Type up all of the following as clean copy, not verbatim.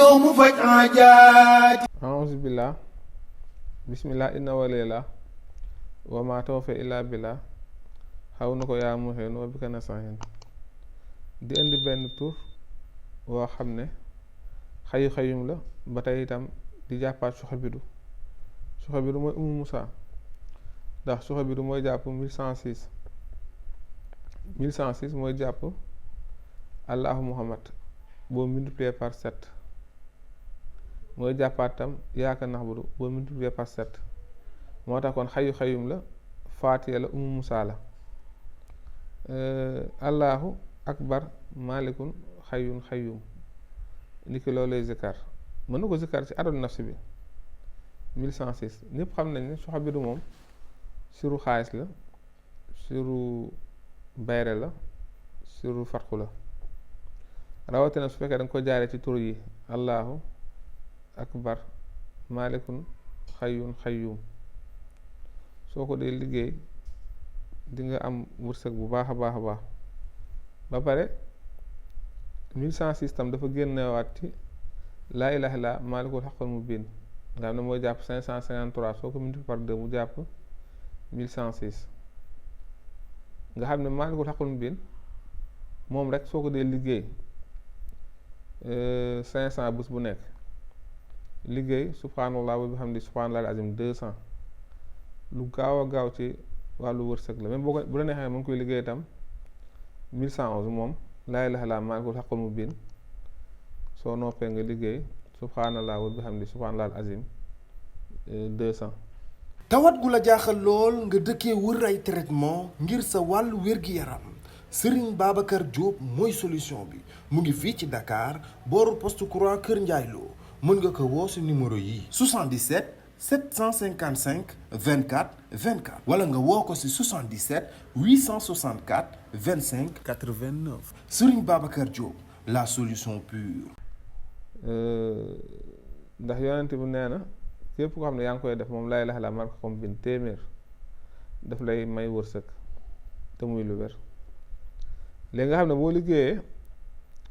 ñëw mu faj aajaati. a'uuzu billah bismillah inna walillah wa ma tawfiq illa billah xaw na ko yaa muheen wa bika nasta'iin di indi benn tur woo xam ne xayu xayum la ba tey itam di jàppaat Suxabidu mooy Umu Musa ndax Suxabidu mooy jàpp 1106 mooy jàpp Allahu Muhammad boo multiplié par 7 mooy jàppaat tam yaaka naxbudu boo multiplié par 7 moo tax kon xayu xayum la faatiya la Umu Musa la Allahu akbar malikun xayun xayum ni ki loolu lay zikkar mën na ko zikkar ci adadu nafsi bi 1106 ñëpp xam nañ ne Suxabidu moom siru xaalis la siru bayre la siru farqu la rawatina su fekkee da nga ko jaaree ci tur yi allahu akbar malikun xayun xayum soo ko dee liggéey di nga am wërsëg bu baax a baax a baax ba pare 1106 tam dafa génnewaat ci laa ilaha illa maalikul xaqul mubiin nga xam ne mooy jàpp 553 soo ko multiplié par 2 mu jàpp 1106 nga xam ne maalikul xaqul mubiin moom rek soo ko dee liggéey 500 bés bu nekk liggéey subhanallah wa bihamdi subhanallahil azim 200 lu gaaw a gaaw ci wàllu wërsëg la même boo ko bu la neexee mu ngi koy liggéey itam 1111 moom laa ilaaha illallaah maalikul haqqul mubiin soo noppee nga liggéey subhanallah wa bihamdi subhanallahil azim 200. tawat gu la jaaxal lool nga dëkkee wër ay traitement ngir sa wàllu wér-gi-yaram Serigne Babacar Diop mooy solution bi mu ngi fii ci Dakar booru poste courant Kër Ndiaye Lo mën nga ko woo si numéro yi 77 755 24 24 wala nga woo ko si 77 864 25 89 Serigne Babacar Diop la solution pure. ndax yonent bi nee na képp koo xam ne yaa ngi koy def moom laa ilaaha illallaah marka xam bin téeméer daf lay may wërsëg te muy lu wér léegi nga xam ne boo liggéeyee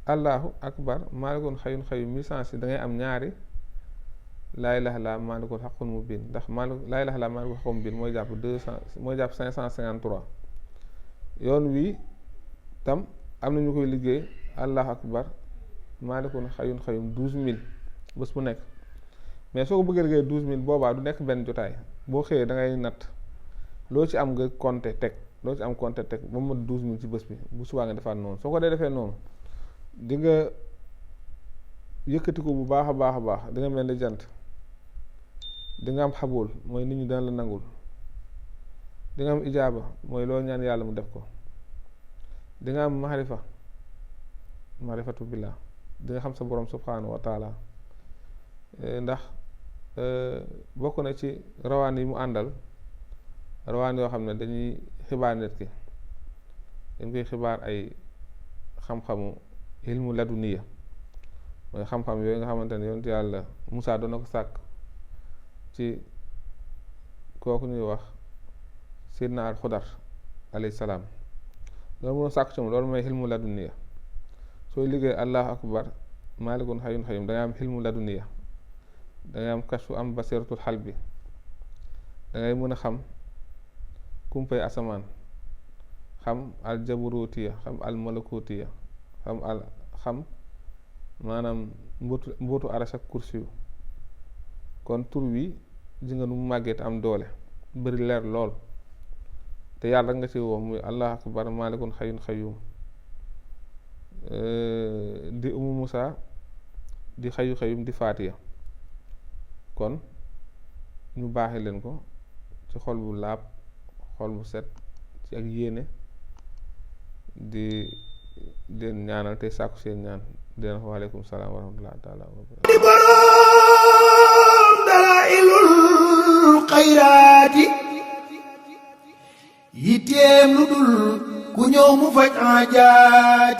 allahu akbar maalikun xayun xayum 1106 da ngay am ñaari laa ilaaha illallaah maalikul haqqul mubiin ndax laa ilaaha illallaah maalikul haqqul mubiin mooy jàpp 553 yoon wi tam am na ñu koy liggéey allahu akbar maalikun xayun xayum 12000 bés bu nekk mais soo ko bëggee liggéey 12000 boobaa du nekk benn jotaay boo xëyee da ngay natt loo ci am nga compter teg loo ci am compter teg ba mu mat 12000 ci bés bi bu subaa nga defaat noonu soo ko dee defee noonu di nga yëkkati ko bu baax a baax a baax di nga mel ni jant di nga am xabul mooy nit ñi dana la nangul di nga am ijaaba mooy loo ñaan yàlla mu def ko di nga am maarifatu billah di nga xam sa borom subhanahu wa taala ndax bokk na ci rawaan yi mu àndal rawaan yoo xam ne dañuy xibaar nit ki dañ koy xibaar ay xam-xamu ilmu laduniya mooy xam-xam yooyu nga xamante ne yonent yàlla Musaa doon na ko sàkk ci kooku ñuy wax Seydina al Xudar alayhi salaam loolu mënoo sàkk ci moom loolu mooy ilmu laduniya sooy liggéey allahu akbar maalikun xayun xayum da ngay am ilmu laduniya da ngay am kashfu am basiratul xal bi da ngay mën a xam kumpay asamaan xam al jabarutiya xam al malakutiya xam maanaam mbootu arash ak kursi yu kon tur wi ji nga nu mu màggee te am doole bëri leer lool te yàlla nga ci woo muy allahu akbar maalikun xayun xayum di Umu Musa di xayu xayum di faatiya kon ñu baaxe leen ko ci xol bu laab xol bu set ci ak yéene di leen ñaanal te sàkku seen ñaan di leen waaleykum salaam wa rahmatullahi taala wa barakatuh di boroom dalaa'ilul xayraati yitteem lu dul ku ñëw mu faj aajaati